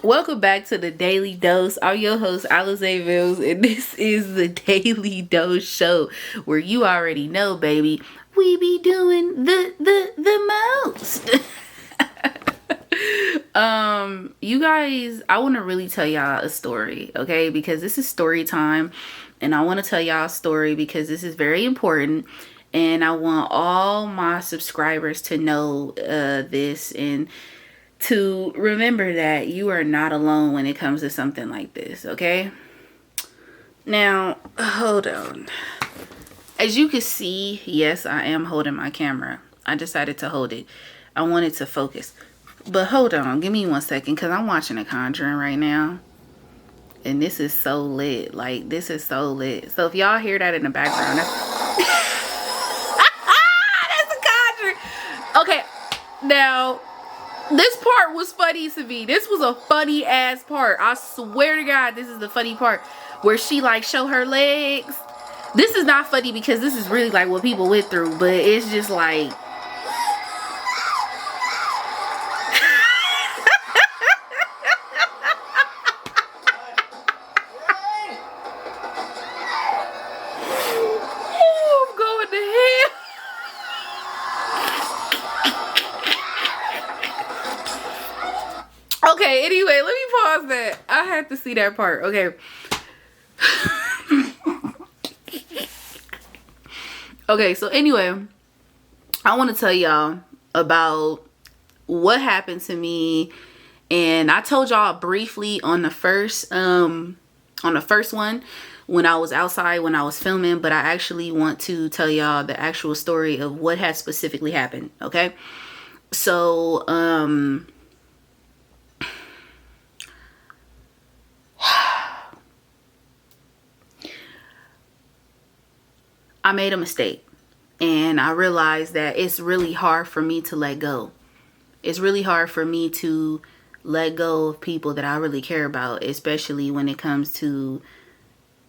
Welcome back to the Daily Dose. I'm your host, Alice Mills, and this is the Daily Dose show, where you already know, baby, we be doing the most. You guys, I want to really tell y'all a story, okay? Because this is story time, and I want to tell y'all a story because this is very important, and I want all my subscribers to know this and to remember that you are not alone when it comes to something like this, okay? Now, hold on. As you can see, yes, I am holding my camera. I decided to hold it. I wanted to focus. But hold on, give me 1 second, because I'm watching The Conjuring right now. And this is so lit. Like, this is so lit. So if y'all hear that in the background, that's The Conjuring. Okay, now, this part was funny to me. This was a funny ass part. I swear to God, this is the funny part where she like show her legs. This is not funny because this is really like what people went through, but it's just like oh, I'm going to hell. Okay, anyway, let me pause that. I had to see that part. Okay. Okay, so anyway, I want to tell y'all about what happened to me. And I told y'all briefly on the first one when I was outside, when I was filming, but I actually want to tell y'all the actual story of what had specifically happened. Okay. So, I made a mistake, and I realized that it's really hard for me to let go. It's really hard for me to let go of people that I really care about, especially when it comes to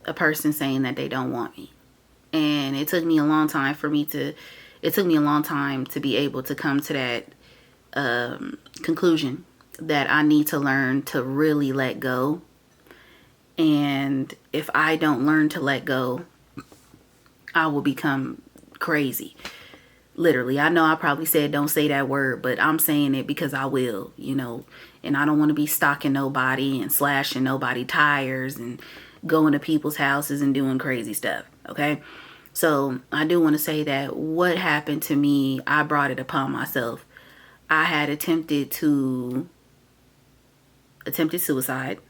a person saying that they don't want me. And it took me a long time to be able to come to that conclusion that I need to learn to really let go. And if I don't learn to let go, I will become crazy. Literally. I know I probably said don't say that word, but I'm saying it because I will, and I don't want to be stalking nobody and slashing nobody tires and going to people's houses and doing crazy stuff. Okay. So I do want to say that what happened to me, I brought it upon myself. I had attempted suicide.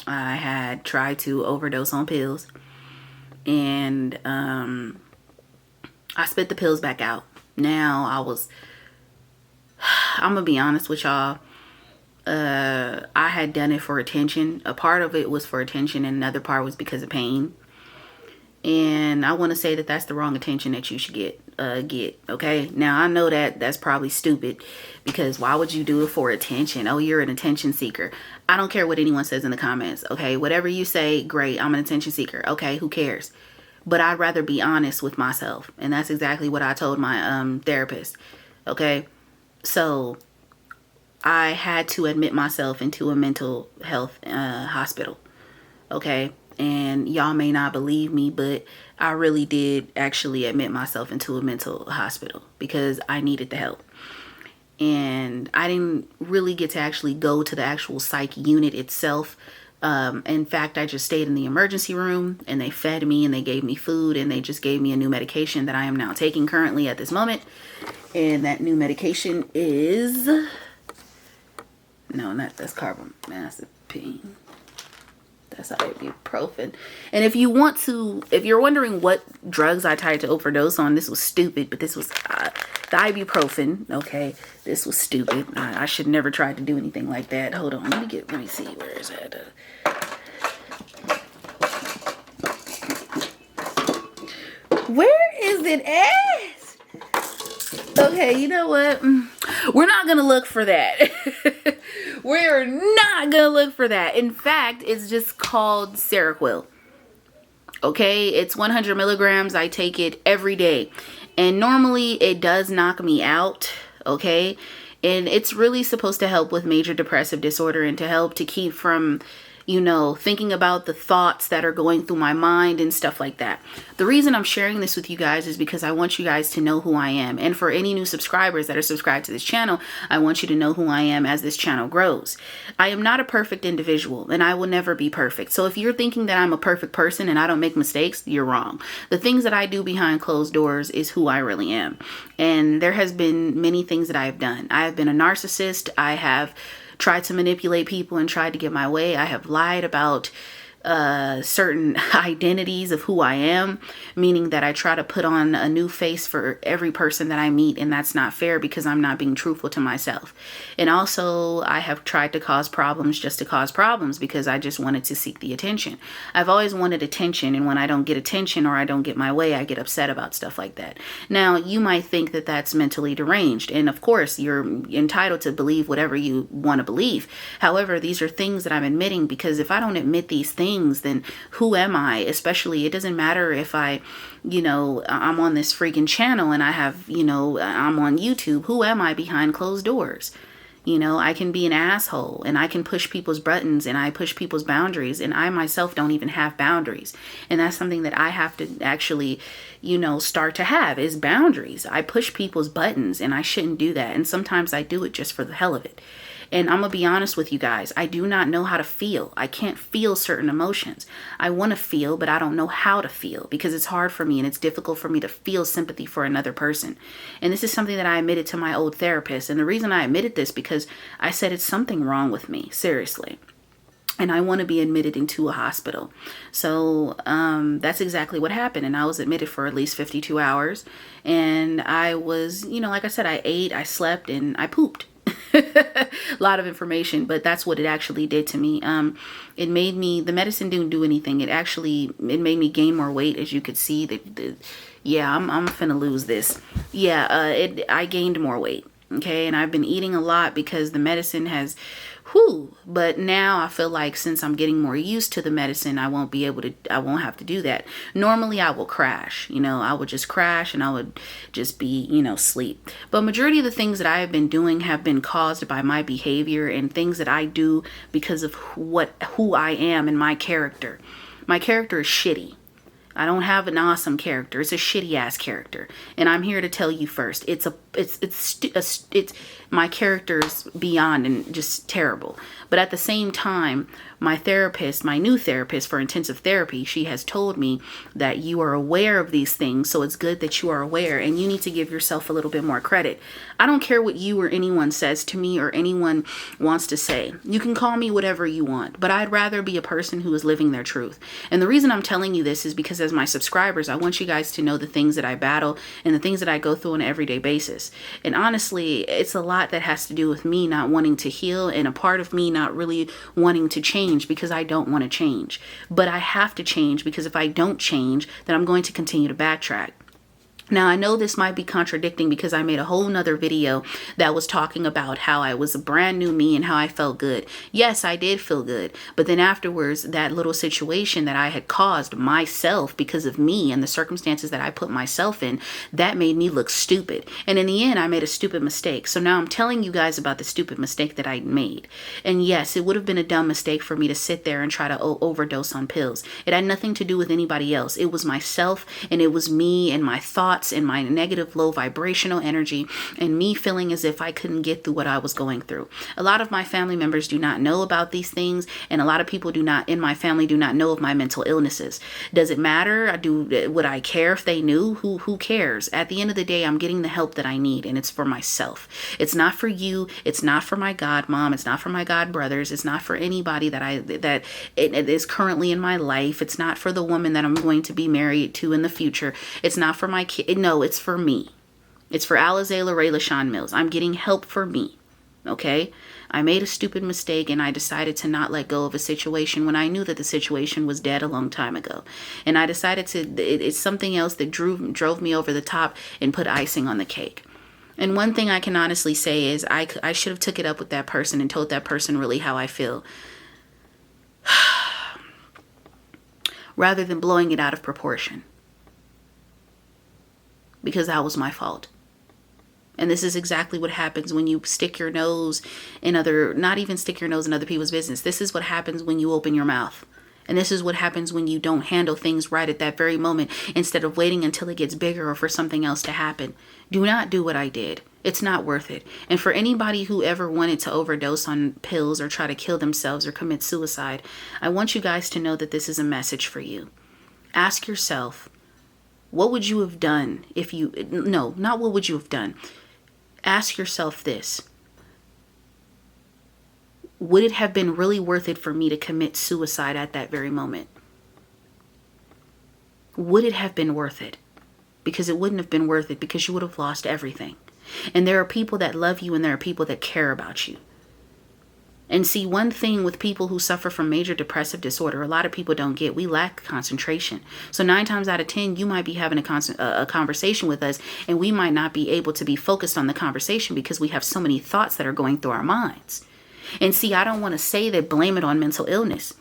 I had tried to overdose on pills. And I spit the pills back out. Now I'm gonna be honest with y'all. I had done it for attention. A part of it was for attention, and another part was because of pain. And I want to say that that's the wrong attention that you should get. Okay. Now I know that that's probably stupid, because why would you do it for attention? Oh, you're an attention seeker. I don't care what anyone says in the comments. Okay. Whatever you say, great. I'm an attention seeker. Okay. Who cares? But I'd rather be honest with myself. And that's exactly what I told my therapist. Okay. So I had to admit myself into a mental health hospital. Okay. And y'all may not believe me, but I really did actually admit myself into a mental hospital because I needed the help. And I didn't really get to actually go to the actual psych unit itself. In fact, I just stayed in the emergency room, and they fed me and they gave me food, and they just gave me a new medication that I am now taking currently at this moment. And that new medication is, that's carbamazepine. That's ibuprofen. And if you're wondering what drugs I tried to overdose on, this was stupid, but this was the ibuprofen. Okay, this was stupid. I should never try to do anything like that. Hold on, let me see, where is that? Where is it at? Okay, you know what? We're not gonna look for that. We're not gonna look for that. In fact, it's just called Seroquel. Okay, it's 100 milligrams. I take it every day, and normally it does knock me out. Okay, And it's really supposed to help with major depressive disorder and to help to keep from, you know, thinking about the thoughts that are going through my mind and stuff like that. The reason I'm sharing this with you guys is because I want you guys to know who I am. And for any new subscribers that are subscribed to this channel, I want you to know who I am as this channel grows. I am not a perfect individual, and I will never be perfect. So if you're thinking that I'm a perfect person and I don't make mistakes, you're wrong. The things that I do behind closed doors is who I really am. And there has been many things that I have done. I have been a narcissist. I have tried to manipulate people and tried to get my way. I have lied about certain identities of who I am, meaning that I try to put on a new face for every person that I meet, and that's not fair because I'm not being truthful to myself. And also, I have tried to cause problems just to cause problems because I just wanted to seek the attention. I've always wanted attention, and when I don't get attention or I don't get my way, I get upset about stuff like that. Now, you might think that that's mentally deranged, and of course, you're entitled to believe whatever you want to believe. However, these are things that I'm admitting, because if I don't admit these things, then who am I? Especially, it doesn't matter if I'm on this freaking channel and I have, I'm on YouTube. Who am I behind closed doors? I can be an asshole and I can push people's buttons and I push people's boundaries, and I myself don't even have boundaries. And that's something that I have to actually, start to have, is boundaries. I push people's buttons and I shouldn't do that. And sometimes I do it just for the hell of it. And I'm going to be honest with you guys. I do not know how to feel. I can't feel certain emotions. I want to feel, but I don't know how to feel because it's hard for me and it's difficult for me to feel sympathy for another person. And this is something that I admitted to my old therapist. And the reason I admitted this because I said it's something wrong with me, seriously. And I want to be admitted into a hospital. So that's exactly what happened. And I was admitted for at least 52 hours. And I was, like I said, I ate, I slept, and I pooped. A lot of information, but that's what it actually did to me. It made me, the medicine didn't do anything. It made me gain more weight, as you could see. I'm finna lose this. I gained more weight. Okay. And I've been eating a lot because the medicine has, but now I feel like since I'm getting more used to the medicine, I won't have to do that. Normally I will crash, I would just crash and I would just be, sleep. But majority of the things that I have been doing have been caused by my behavior and things that I do because of who I am and my character. My character is shitty. I don't have an awesome character. It's a shitty ass character. And I'm here to tell you first, it's my character's beyond and just terrible. But at the same time, my new therapist for intensive therapy, she has told me that you are aware of these things. So it's good that you are aware, and you need to give yourself a little bit more credit. I don't care what you or anyone says to me or anyone wants to say. You can call me whatever you want, but I'd rather be a person who is living their truth. And the reason I'm telling you this is because as my subscribers, I want you guys to know the things that I battle and the things that I go through on an everyday basis. And honestly, it's a lot that has to do with me not wanting to heal and a part of me not really wanting to change because I don't want to change. But I have to change because if I don't change, then I'm going to continue to backtrack. Now, I know this might be contradicting because I made a whole nother video that was talking about how I was a brand new me and how I felt good. Yes, I did feel good. But then afterwards, that little situation that I had caused myself because of me and the circumstances that I put myself in, that made me look stupid. And in the end, I made a stupid mistake. So now I'm telling you guys about the stupid mistake that I made. And yes, it would have been a dumb mistake for me to sit there and try to overdose on pills. It had nothing to do with anybody else. It was myself, and it was me and my thoughts and my negative low vibrational energy and me feeling as if I couldn't get through what I was going through. A lot of my family members do not know about these things, and a lot of people in my family do not know of my mental illnesses. Does it matter? Would I care if they knew? Who cares? At the end of the day, I'm getting the help that I need, and it's for myself. It's not for you. It's not for my god mom. It's not for my god brothers. It's not for anybody that is currently in my life. It's not for the woman that I'm going to be married to in the future. It's not for my kid. No, it's for me. It's for Alizayla Ray LaShawn Mills. I'm getting help for me. Okay? I made a stupid mistake and I decided to not let go of a situation when I knew that the situation was dead a long time ago. And I decided it's something else that drove me over the top and put icing on the cake. And one thing I can honestly say is I should have took it up with that person and told that person really how I feel. Rather than blowing it out of proportion. Because that was my fault. And this is exactly what happens when you stick your nose in not even stick your nose in other people's business. This is what happens when you open your mouth. And this is what happens when you don't handle things right at that very moment, instead of waiting until it gets bigger or for something else to happen. Do not do what I did. It's not worth it. And for anybody who ever wanted to overdose on pills or try to kill themselves or commit suicide, I want you guys to know that this is a message for you. Ask yourself, what would you have done if you, no, not what would you have done. Ask yourself this. Would it have been really worth it for me to commit suicide at that very moment? Would it have been worth it? Because it wouldn't have been worth it, because you would have lost everything. And there are people that love you, and there are people that care about you. And see, one thing with people who suffer from major depressive disorder, a lot of people don't get, we lack concentration. So 9 times out of 10, you might be having a conversation with us, and we might not be able to be focused on the conversation because we have so many thoughts that are going through our minds. And see, I don't want to say that blame it on mental illness.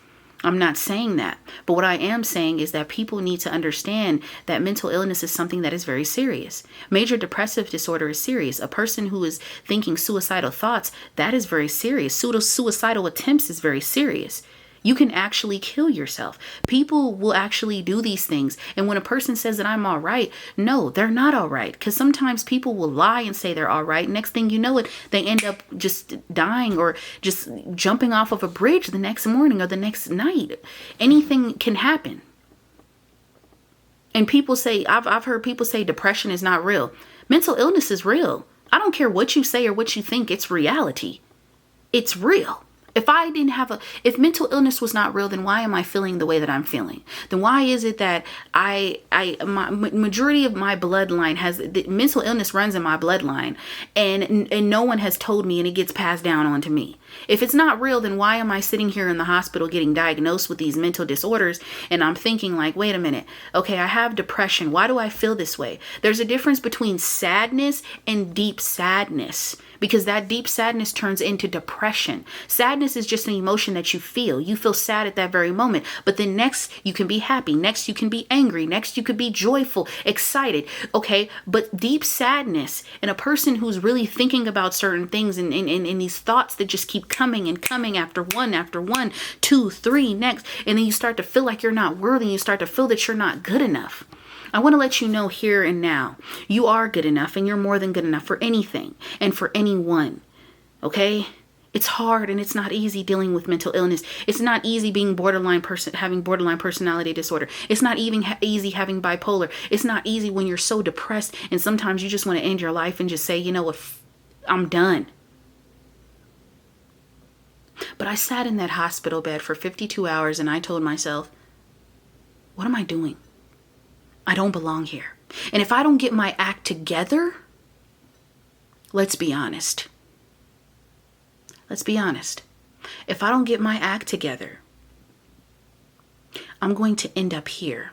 I'm not saying that. But what I am saying is that people need to understand that mental illness is something that is very serious. Major depressive disorder is serious. A person who is thinking suicidal thoughts, that is very serious. Suicidal attempts is very serious. You can actually kill yourself. People will actually do these things. And when a person says that I'm all right, no, they're not all right. Because sometimes people will lie and say they're all right. Next thing you know it, they end up just dying or just jumping off of a bridge the next morning or the next night. Anything can happen. And people say, I've heard people say depression is not real. Mental illness is real. I don't care what you say or what you think, it's reality. It's real. If mental illness was not real, then why am I feeling the way that I'm feeling? Then why is it that my majority of my bloodline mental illness runs in my bloodline, and no one has told me, and it gets passed down on to me? If it's not real, then why am I sitting here in the hospital getting diagnosed with these mental disorders? And I'm thinking like, wait a minute. Okay, I have depression. Why do I feel this way? There's a difference between sadness and deep sadness, because that deep sadness turns into depression. Sadness is just an emotion that you feel. You feel sad at that very moment, but then next you can be happy. Next you can be angry. Next you could be joyful, excited. Okay, but deep sadness, and a person who's really thinking about certain things and these thoughts that just keep coming and coming after one, 2, 3, next. And then you start to feel like you're not worthy. You start to feel that you're not good enough. I want to let you know here and now, you are good enough, and you're more than good enough for anything and for anyone. Okay? It's hard and it's not easy dealing with mental illness. It's not easy being having borderline personality disorder. It's not even easy having bipolar. It's not easy when you're so depressed and sometimes you just want to end your life and just say, you know what, I'm done. But I sat in that hospital bed for 52 hours and I told myself, what am I doing? I don't belong here. And if I don't get my act together, let's be honest. Let's be honest. If I don't get my act together, I'm going to end up here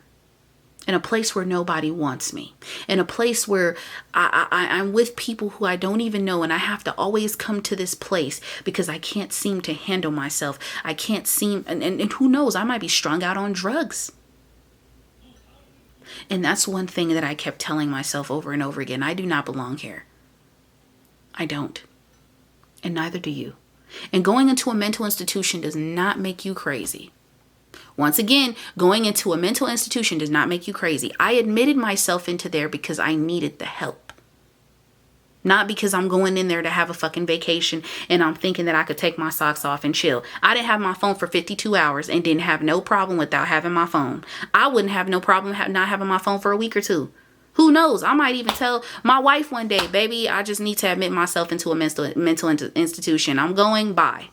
in a place where nobody wants me, in a place where I'm with people who I don't even know, and I have to always come to this place because I can't seem to handle myself. I can't seem, and who knows, I might be strung out on drugs. And that's one thing that I kept telling myself over and over again. I do not belong here. I don't. And neither do you. And going into a mental institution does not make you crazy. Once again, going into a mental institution does not make you crazy. I admitted myself into there because I needed the help. Not because I'm going in there to have a fucking vacation and I'm thinking that I could take my socks off and chill. I didn't have my phone for 52 hours and didn't have no problem without having my phone. I wouldn't have no problem not having my phone for a week or two. Who knows? I might even tell my wife one day, baby, I just need to admit myself into a mental institution. I'm going, bye.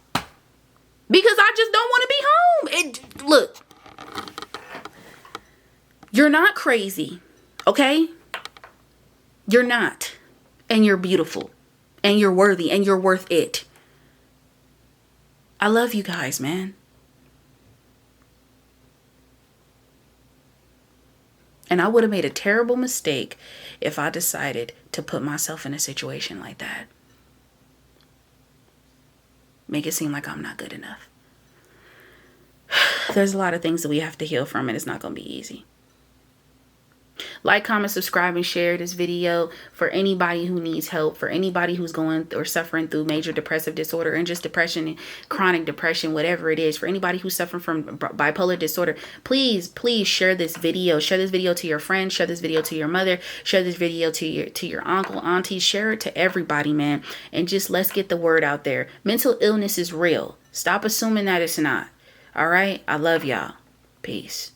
Because I just don't want to be home. Look, you're not crazy, okay? You're not. And you're beautiful. And you're worthy. And you're worth it. I love you guys, man. And I would have made a terrible mistake if I decided to put myself in a situation like that. Make it seem like I'm not good enough. There's a lot of things that we have to heal from, and it's not going to be easy. Like, comment, subscribe, and share this video for anybody who needs help, for anybody who's going or suffering through major depressive disorder and just depression and chronic depression, whatever it is. For anybody who's suffering from bipolar disorder, please share this video. Share this video to your friends. Share this video to your mother. Share this video to your uncle, auntie. Share it to everybody, man. And just let's get the word out there. Mental illness is real. Stop assuming that it's not. All right? I love y'all. Peace.